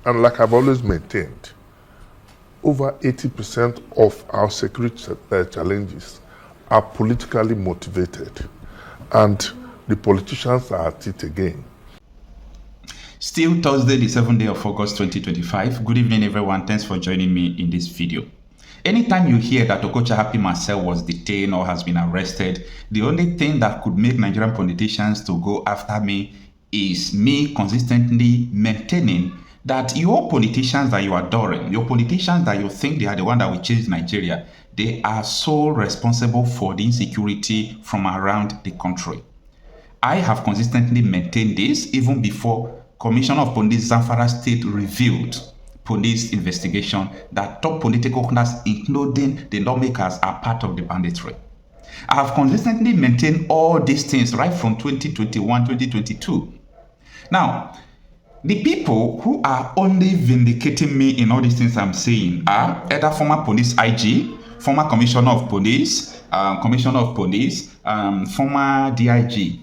And like I've always maintained, over 80% of our security challenges are politically motivated. And the politicians are at it again. Still Thursday, the 7th day of August 2025. Good evening, everyone. Thanks for joining me in this video. Anytime you hear that Okocha Happy Marcel was detained or has been arrested, the only thing that could make Nigerian politicians to go after me is me consistently maintaining that your politicians that you are adoring, your politicians that you think they are the one that will change Nigeria, they are so responsible for the insecurity from around the country. I have consistently maintained this even before Commissioner of Police Zamfara State revealed police investigation that top political class, including the lawmakers, are part of the banditry. I have consistently maintained all these things right from 2021, 2022. Now, the people who are only vindicating me in all these things I'm saying are either former police IG, former commissioner of police, former DIG,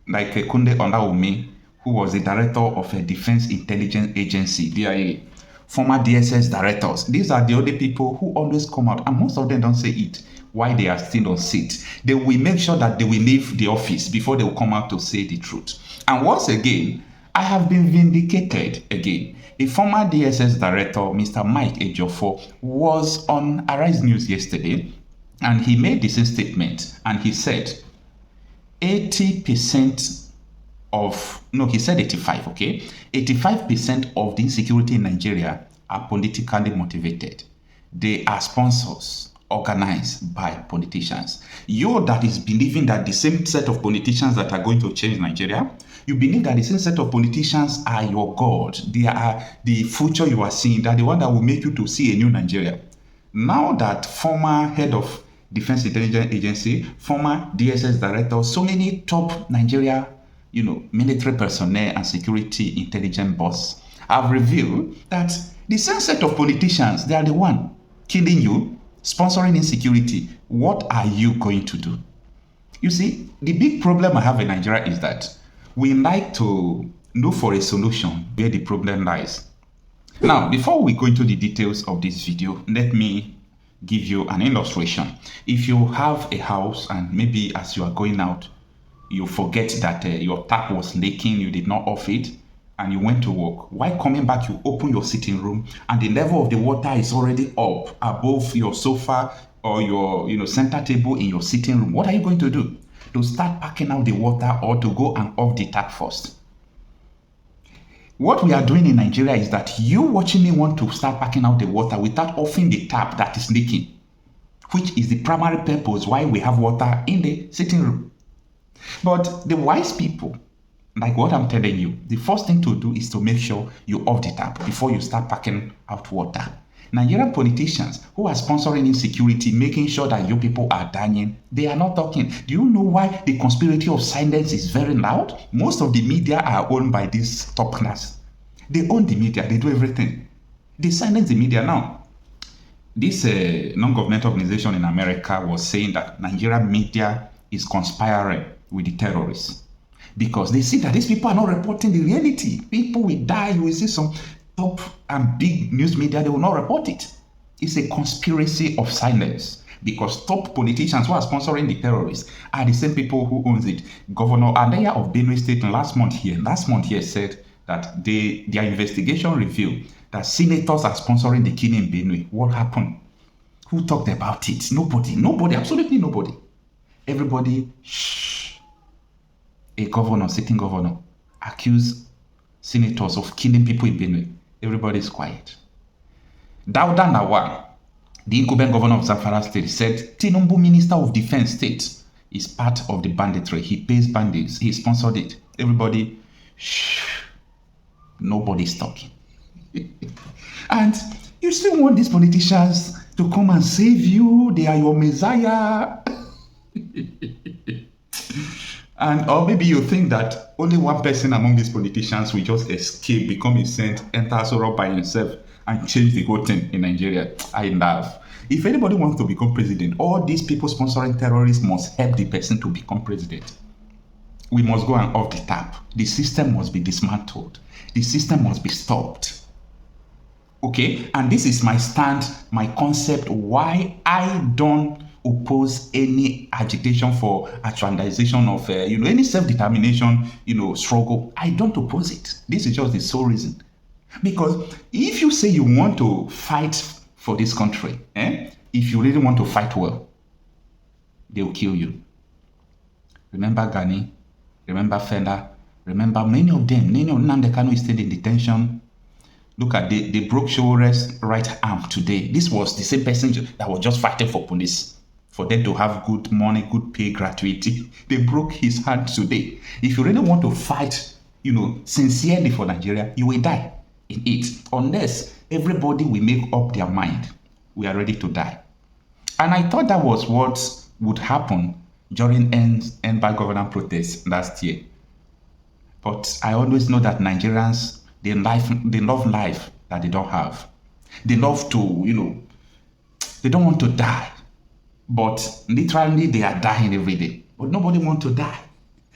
like Kunde Olaomi, who was the director of a Defense Intelligence Agency, DIA, former DSS directors. These are the only people who always come out, and most of them don't say it, why they are still on seat. They will make sure that they will leave the office before they will come out to say the truth. And once again, I have been vindicated again. A former DSS director, Mr. Mike Ejiofor, was on Arise News yesterday, and he made the same statement, and he said, 80% he said 85, okay? 85% of the insecurity in Nigeria are politically motivated. They are sponsors organized by politicians. You that is believing that the same set of politicians that are going to change Nigeria, you believe that the same set of politicians are your God. They are the future you are seeing. They are the one that will make you to see a new Nigeria. Now that former head of Defense Intelligence Agency, former DSS director, so many top Nigeria military personnel and security intelligence boss have revealed that the same set of politicians, they are the one killing you, sponsoring insecurity. What are you going to do? You see, the big problem I have in Nigeria is that we like to look for a solution where the problem lies. Now, before we go into the details of this video, let me give you an illustration. If you have a house and maybe as you are going out, you forget that your tap was leaking, you did not off it, and you went to work. While coming back, you open your sitting room, and the level of the water is already up above your sofa or your center table in your sitting room. What are you going to do? To start packing out the water or to go and off the tap first? What we are doing in Nigeria is that you watching me want to start packing out the water without offing the tap that is leaking, which is the primary purpose why we have water in the sitting room. But the wise people, like what I'm telling you, the first thing to do is to make sure you off the tap before you start packing out water. Nigerian politicians who are sponsoring insecurity, making sure that you people are dying, they are not talking. Do you know why the conspiracy of silence is very loud? Most of the media are owned by this top class. They own the media, they do everything. They silence the media now. This non-governmental organization in America was saying that Nigerian media is conspiring with the terrorists because they see that these people are not reporting the reality. People will die. You will see some top and big news media, they will not report it. It's a conspiracy of silence because top politicians who are sponsoring the terrorists are the same people who owns it. Governor Adeya of Benue State last month here said that their investigation revealed that senators are sponsoring the killing in Benue. What happened? Who talked about it? Nobody, absolutely nobody. Everybody, shh. A governor, sitting governor, accused senators of killing people in Benue. Everybody is quiet. Dauda Lawal, the incumbent governor of Zamfara State, said Tinubu, Minister of Defense State, is part of the banditry. He pays bandits. He sponsored it. Everybody, shh. Nobody's talking. And you still want these politicians to come and save you. They are your messiah. Or maybe you think that only one person among these politicians will just escape, become a saint, enter Sowore by himself, and change the whole thing in Nigeria. I laugh. If anybody wants to become president, all these people sponsoring terrorists must help the person to become president. we must go and off the tap. The system must be dismantled. The system must be stopped. Okay? And this is my stand, my concept, why I don't oppose any agitation for actualization of, any self-determination, struggle. I don't oppose it. This is just the sole reason. Because if you say you want to fight for this country, if you really want to fight well, they will kill you. Remember Gani, remember Fenda, remember many of them. Many of Nnamdi Kanu is still in detention. Look at, they broke Sowore's right arm today. This was the same person that was just fighting for police, for them to have good money, good pay, gratuity. They broke his hand today. If you really want to fight, sincerely for Nigeria, you will die in it. Unless everybody will make up their mind, we are ready to die. And I thought that was what would happen during end by government protests last year. But I always know that Nigerians, they love life that they don't have. They love to, they don't want to die. But literally they are dying every day. But nobody wants to die.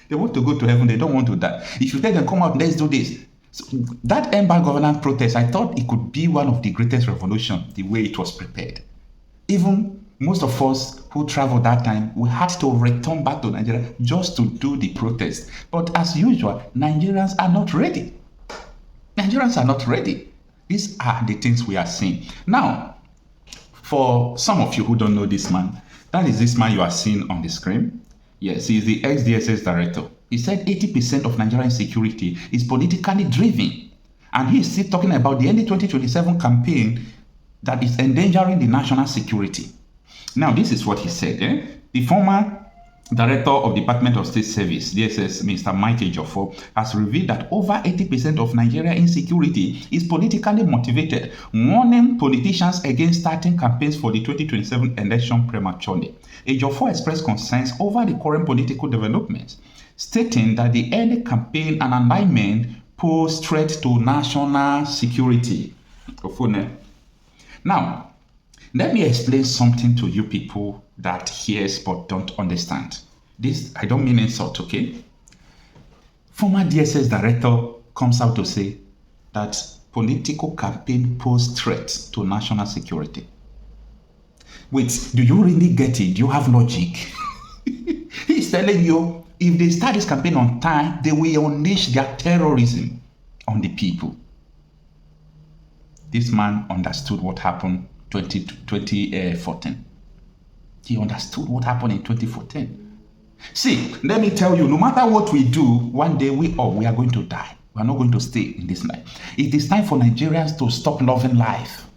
They want to go to heaven, they don't want to die. If you tell them, come out, let's do this. So that end by government protest, I thought it could be one of the greatest revolutions, the way it was prepared. Even most of us who traveled that time, we had to return back to Nigeria just to do the protest. But as usual, Nigerians are not ready. Nigerians are not ready. These are the things we are seeing. Now, for some of you who don't know this man, that is this man you are seeing on the screen. Yes, he is the ex-DSS director. He said 80% of Nigerian security is politically driven. And he is still talking about the early 2027 campaign that is endangering the national security. Now, this is what he said. The former Director of Department of State Service, DSS, Mr. Mike Ejiofor, has revealed that over 80% of Nigeria insecurity is politically motivated, warning politicians against starting campaigns for the 2027 election prematurely. Ejiofor expressed concerns over the current political developments, stating that the early campaign and alignment pose threat to national security. Now, let me explain something to you people that hears but don't understand. This, I don't mean insult, okay? Former DSS director comes out to say that political campaign pose threats to national security. Wait, do you really get it? Do you have logic? He's telling you, if they start this campaign on time, they will unleash their terrorism on the people. This man understood what happened 2014. He understood what happened in 2014. See, let me tell you, no matter what we do, one day we are going to die. We are not going to stay in this life. It is time for Nigerians to stop loving life.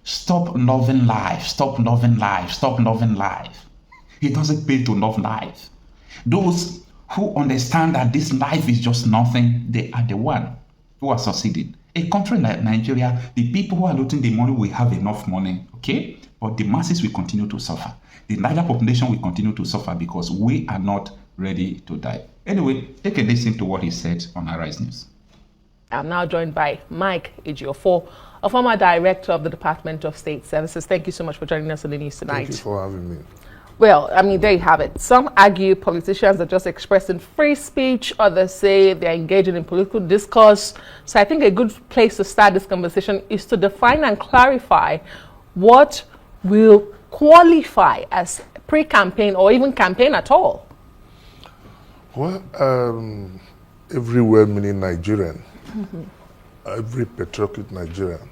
Stop loving life. Stop loving life. Stop loving life. It doesn't pay to love life. Those who understand that this life is just nothing, they are the one who are succeeding. A country like Nigeria, the people who are looting the money will have enough money, okay? But the masses will continue to suffer. The larger population will continue to suffer because we are not ready to die. Anyway, take a listen to what he said on Arise News. I'm now joined by Mike Ejiofor, a former director of the Department of State Services. Thank you so much for joining us on the news tonight. Thank you for having me. Well, I mean, there you have it. Some argue politicians are just expressing free speech. Others say they're engaging in political discourse. So I think a good place to start this conversation is to define and clarify what will qualify as pre-campaign or even campaign at all. Well, everywhere meaning Nigerian, every patriotic Nigerian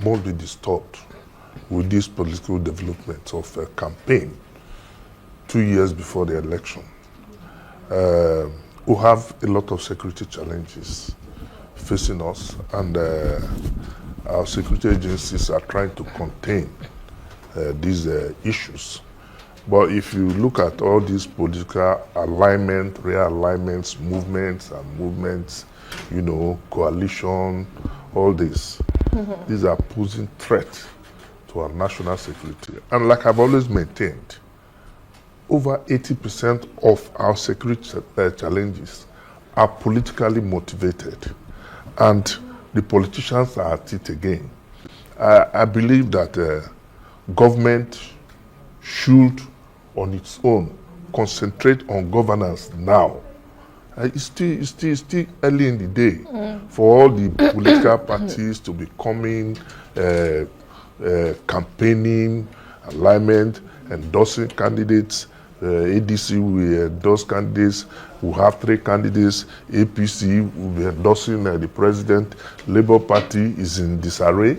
must be disturbed with these political developments of a campaign 2 years before the election. We have a lot of security challenges facing us, and our security agencies are trying to contain these issues. But if you look at all these political alignment, realignments, movements, coalition, all this, these are posing threats to our national security. And like I've always maintained, over 80% of our security challenges are politically motivated. And the politicians are at it again. I believe that government should, on its own, concentrate on governance now It's still early in the day for all the political parties to be coming, campaigning, alignment, endorsing candidates. ADC will endorse candidates. We have 3 candidates. APC will be endorsing the president. Labour Party is in disarray.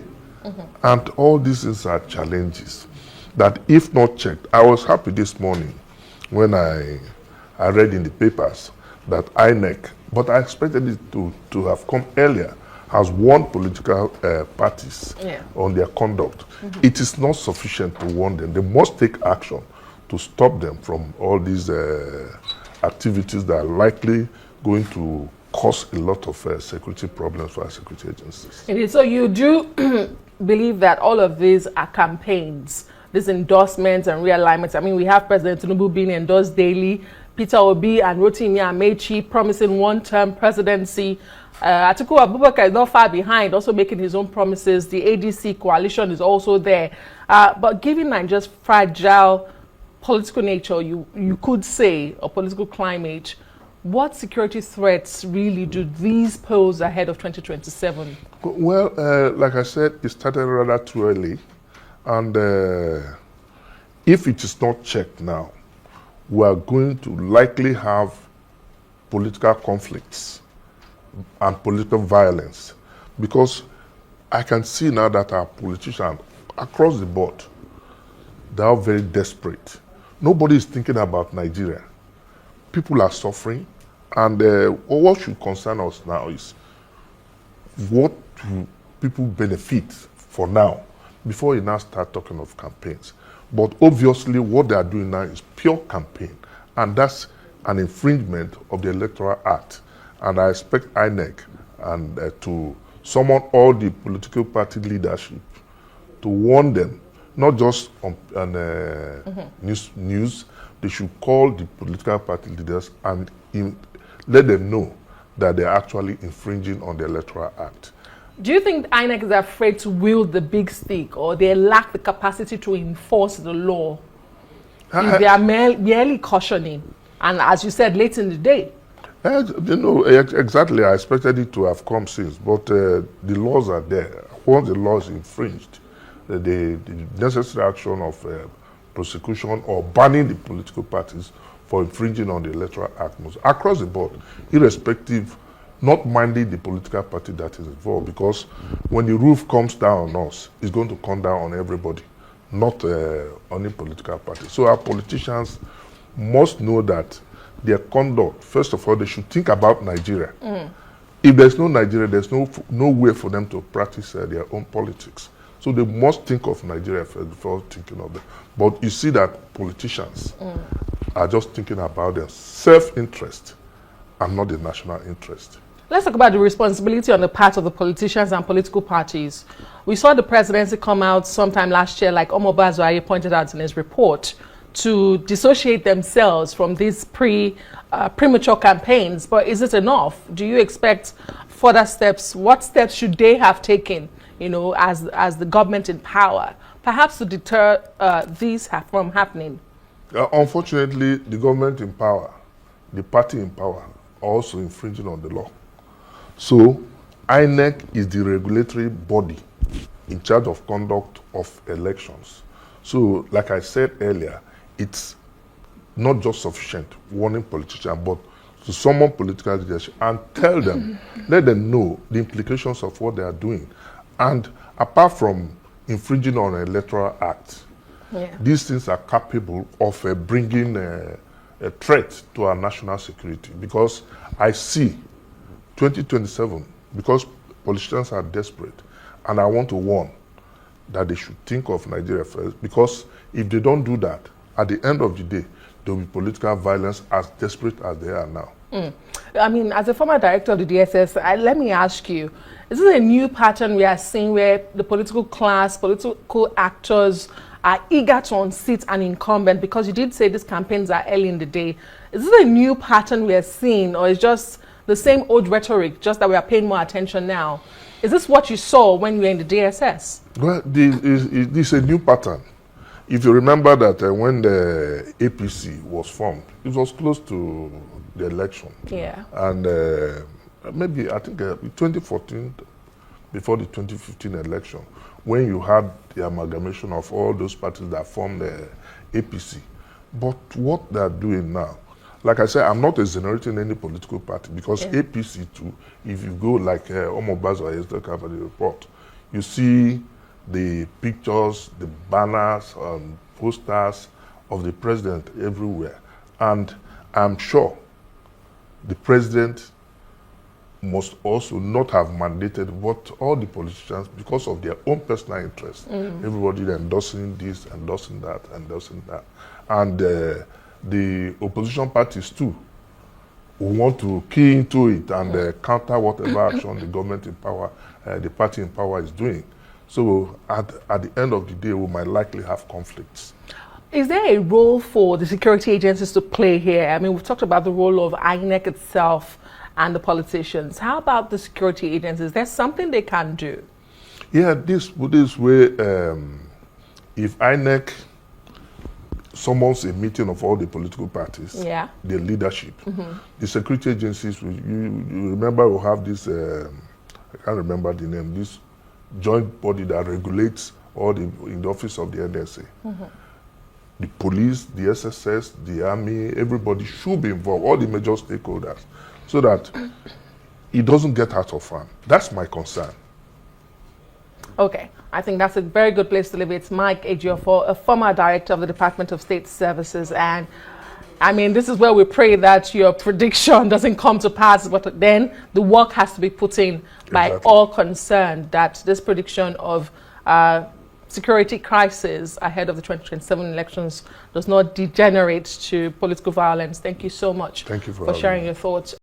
And all these things are challenges that, if not checked, I was happy this morning when I read in the papers that INEC, but I expected it to have come earlier, has warned political parties on their conduct. It is not sufficient to warn them. They must take action to stop them from all these activities that are likely going to cause a lot of security problems for our security agencies. So you do believe that all of these are campaigns, these endorsements and realignments? I mean, we have President Tinubu being endorsed daily, Peter Obi and Rotimi Amechi promising one-term presidency. Atiku Abubakar is not far behind, also making his own promises. The ADC coalition is also there. But given Nigeria's fragile political nature, you could say, or political climate, what security threats really do these pose ahead of 2027? Well, like I said, it started rather too early. And if it is not checked now, we are going to likely have political conflicts and political violence. Because I can see now that our politicians across the board, they are very desperate. Nobody is thinking about Nigeria. People are suffering, and what should concern us now is what do people benefit for now before you now start talking of campaigns. But obviously what they are doing now is pure campaign, and that's an infringement of the Electoral Act. And I expect INEC and to summon all the political party leadership to warn them, not just on news. They should call the political party leaders and let them know that they're actually infringing on the Electoral Act. Do you think INEC is afraid to wield the big stick, or they lack the capacity to enforce the law? If they are merely cautioning, and as you said, late in the day? Exactly. I expected it to have come since, but the laws are there. Once the law is infringed, the necessary action of prosecution or banning the political parties for infringing on the Electoral Act across the board, irrespective, not minding the political party that is involved, because when the roof comes down on us, it's going to come down on everybody, not on the political party. So our politicians must know that their conduct, first of all, they should think about Nigeria. If there's no Nigeria, there's no way for them to practice their own politics. So they must think of Nigeria first before thinking of them. But you see that politicians are just thinking about their self-interest and not the national interest. Let's talk about the responsibility on the part of the politicians and political parties. We saw the presidency come out sometime last year, like Omoba Azuaye pointed out in his report, to dissociate themselves from these premature campaigns. But is it enough? Do you expect further steps? What steps should they have taken, as the government in power, perhaps to deter these from happening? Unfortunately, the government in power, the party in power, are also infringing on the law. So INEC is the regulatory body in charge of conduct of elections. So like I said earlier, it's not just sufficient warning politicians, but to summon political leadership and tell them, let them know the implications of what they are doing. And apart from infringing on the Electoral Act, these things are capable of bringing a threat to our national security. Because I see 2027, because politicians are desperate, and I want to warn that they should think of Nigeria first, because if they don't do that, at the end of the day, there will be political violence as desperate as they are now. I mean, as a former director of the DSS, let me ask you, is this a new pattern we are seeing where the political class, political actors are eager to unseat an incumbent? Because you did say these campaigns are early in the day. Is this a new pattern we are seeing, or is just the same old rhetoric, just that we are paying more attention now? Is this what you saw when you were in the DSS? Well, this is a new pattern. if you remember that when the APC was formed, it was close to the election. Yeah. And maybe, I think, 2014, before the 2015 election, when you had the amalgamation of all those parties that formed the APC. But what they're doing now, like I said, I'm not exonerating any political party, because APC too, if you go like Omobazo or the report, you see the pictures, the banners, posters of the president everywhere. And I'm sure the president must also not have mandated what all the politicians, because of their own personal interest, everybody endorsing this, endorsing that, endorsing that. And the opposition parties too who want to key into it and counter whatever action the government in power, the party in power is doing. So at the end of the day, we might likely have conflicts. Is there a role for the security agencies to play here? I mean, we've talked about the role of INEC itself and the politicians. How about the security agencies? Is there something they can do? Yeah, this way, if INEC summons a meeting of all the political parties, the leadership, the security agencies, you remember we have this, I can't remember the name, this joint body that regulates all in the office of the NSA. The police, the SSS, the army, everybody should be involved, all the major stakeholders, so that it doesn't get out of hand. That's my concern. Okay, I think that's a very good place to leave it. It's Mike Ejiofor, a former director of the Department of State Services. And I mean, this is where we pray that your prediction doesn't come to pass, but then the work has to be put in by all concerned, that this prediction of security crisis ahead of the 2027 elections does not degenerate to political violence. Thank you so much for sharing your thoughts.